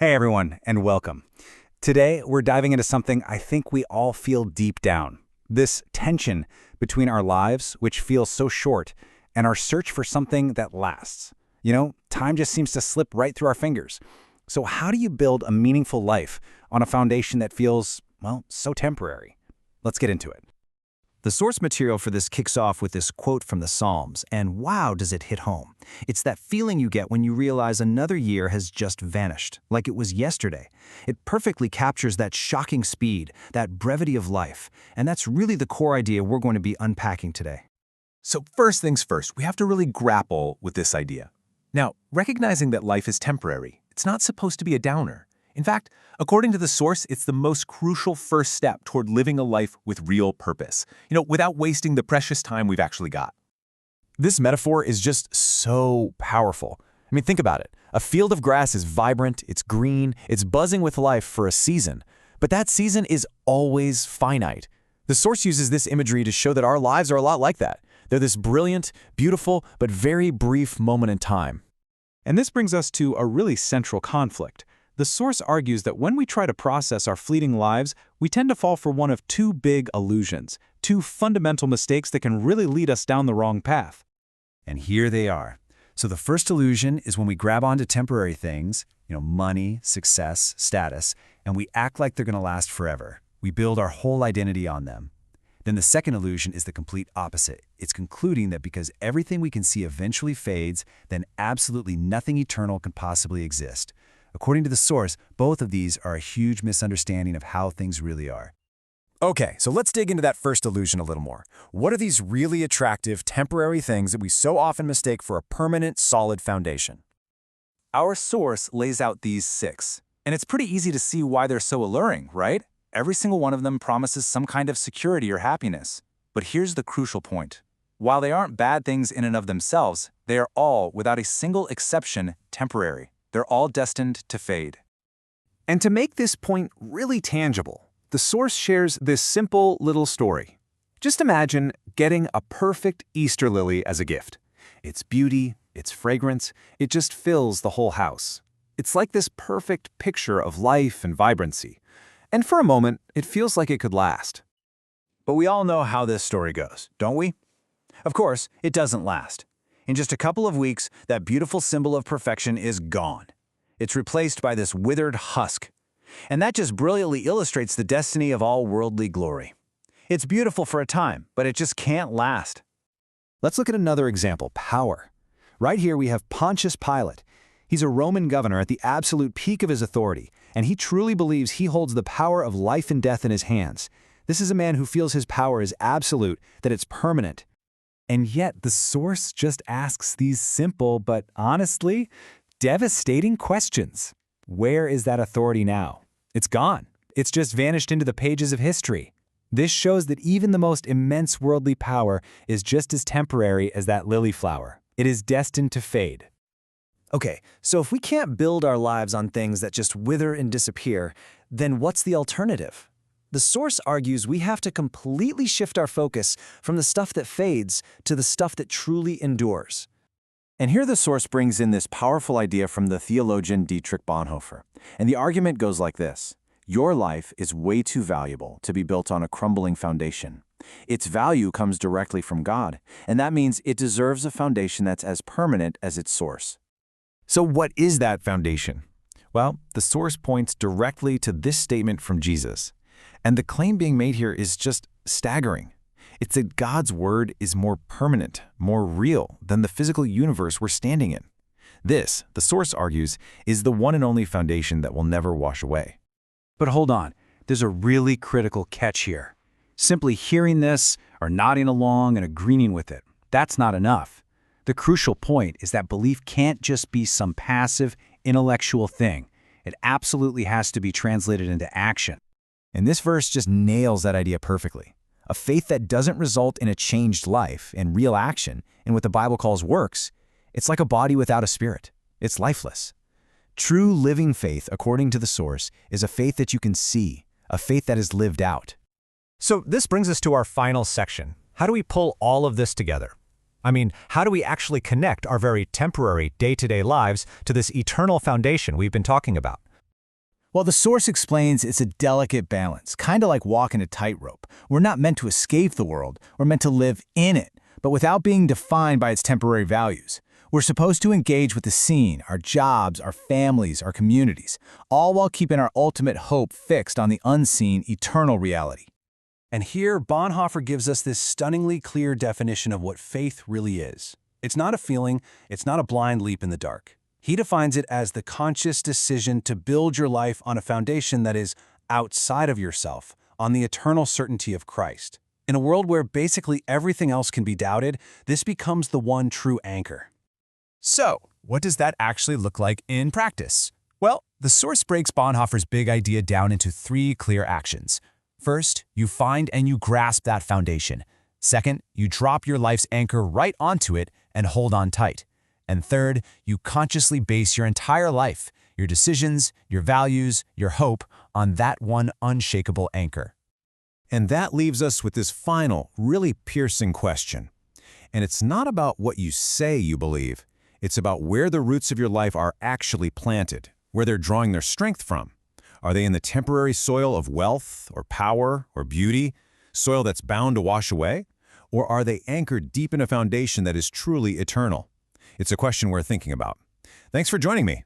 Hey everyone, and welcome. Today, we're diving into something I think we all feel deep down. This tension between our lives, which feels so short, and our search for something that lasts. Time just seems to slip right through our fingers. So how do you build a meaningful life on a foundation that feels, well, so temporary? Let's get into it. The source material for this kicks off with this quote from the Psalms, and wow, does it hit home. It's that feeling you get when you realize another year has just vanished, like it was yesterday. It perfectly captures that shocking speed, that brevity of life, and that's really the core idea we're going to be unpacking today. So first things first, we have to really grapple with this idea. Now, recognizing that life is temporary, it's not supposed to be a downer. In fact, according to the source, it's the most crucial first step toward living a life with real purpose, without wasting the precious time we've actually got. This metaphor is just so powerful. Think about it. A field of grass is vibrant, it's green, it's buzzing with life for a season. But that season is always finite. The source uses this imagery to show that our lives are a lot like that. They're this brilliant, beautiful, but very brief moment in time. And this brings us to a really central conflict. The source argues that when we try to process our fleeting lives, we tend to fall for one of two big illusions, two fundamental mistakes that can really lead us down the wrong path. And here they are. So the first illusion is when we grab onto temporary things, money, success, status, and we act like they're going to last forever. We build our whole identity on them. Then the second illusion is the complete opposite. It's concluding that because everything we can see eventually fades, then absolutely nothing eternal can possibly exist. According to the source, both of these are a huge misunderstanding of how things really are. Okay, so let's dig into that first illusion a little more. What are these really attractive, temporary things that we so often mistake for a permanent, solid foundation? Our source lays out these 6, and it's pretty easy to see why they're so alluring, right? Every single one of them promises some kind of security or happiness. But here's the crucial point. While they aren't bad things in and of themselves, they are all, without a single exception, temporary. They're all destined to fade. And to make this point really tangible, the source shares this simple little story. Just imagine getting a perfect Easter lily as a gift. Its beauty, its fragrance, it just fills the whole house. It's like this perfect picture of life and vibrancy. And for a moment, it feels like it could last. But we all know how this story goes, don't we? Of course, it doesn't last. In just a couple of weeks, that beautiful symbol of perfection is gone. It's replaced by this withered husk. And that just brilliantly illustrates the destiny of all worldly glory. It's beautiful for a time, but it just can't last. Let's look at another example, power. Right here we have Pontius Pilate. He's a Roman governor at the absolute peak of his authority, and he truly believes he holds the power of life and death in his hands. This is a man who feels his power is absolute, that it's permanent. And yet the source just asks these simple but honestly devastating questions. Where is that authority now? It's gone. It's just vanished into the pages of history. This shows that even the most immense worldly power is just as temporary as that lily flower. It is destined to fade. Okay, so if we can't build our lives on things that just wither and disappear, then what's the alternative? The source argues we have to completely shift our focus from the stuff that fades to the stuff that truly endures. And here the source brings in this powerful idea from the theologian Dietrich Bonhoeffer. And the argument goes like this. Your life is way too valuable to be built on a crumbling foundation. Its value comes directly from God, and that means it deserves a foundation that's as permanent as its source. So what is that foundation? Well, the source points directly to this statement from Jesus. And the claim being made here is just staggering. It's that God's word is more permanent, more real than the physical universe we're standing in. This, the source argues, is the one and only foundation that will never wash away. But hold on, there's a really critical catch here. Simply hearing this or nodding along and agreeing with it, that's not enough. The crucial point is that belief can't just be some passive, intellectual thing. It absolutely has to be translated into action. And this verse just nails that idea perfectly. A faith that doesn't result in a changed life and real action in what the Bible calls works, it's like a body without a spirit. It's lifeless. True living faith, according to the source, is a faith that you can see, a faith that is lived out. So this brings us to our final section. How do we pull all of this together? How do we actually connect our very temporary day-to-day lives to this eternal foundation we've been talking about? Well, the source explains it's a delicate balance, kind of like walking a tightrope. We're not meant to escape the world, we're meant to live in it, but without being defined by its temporary values. We're supposed to engage with the scene, our jobs, our families, our communities, all while keeping our ultimate hope fixed on the unseen, eternal reality. And here, Bonhoeffer gives us this stunningly clear definition of what faith really is. It's not a feeling, it's not a blind leap in the dark. He defines it as the conscious decision to build your life on a foundation that is outside of yourself, on the eternal certainty of Christ. In a world where basically everything else can be doubted, this becomes the one true anchor. So, what does that actually look like in practice? Well, the source breaks Bonhoeffer's big idea down into 3 clear actions. First, you find and you grasp that foundation. Second, you drop your life's anchor right onto it and hold on tight. And third, you consciously base your entire life, your decisions, your values, your hope, on that one unshakable anchor. And that leaves us with this final, really piercing question. And it's not about what you say you believe. It's about where the roots of your life are actually planted, where they're drawing their strength from. Are they in the temporary soil of wealth or power or beauty, soil that's bound to wash away? Or are they anchored deep in a foundation that is truly eternal? It's a question worth thinking about. Thanks for joining me.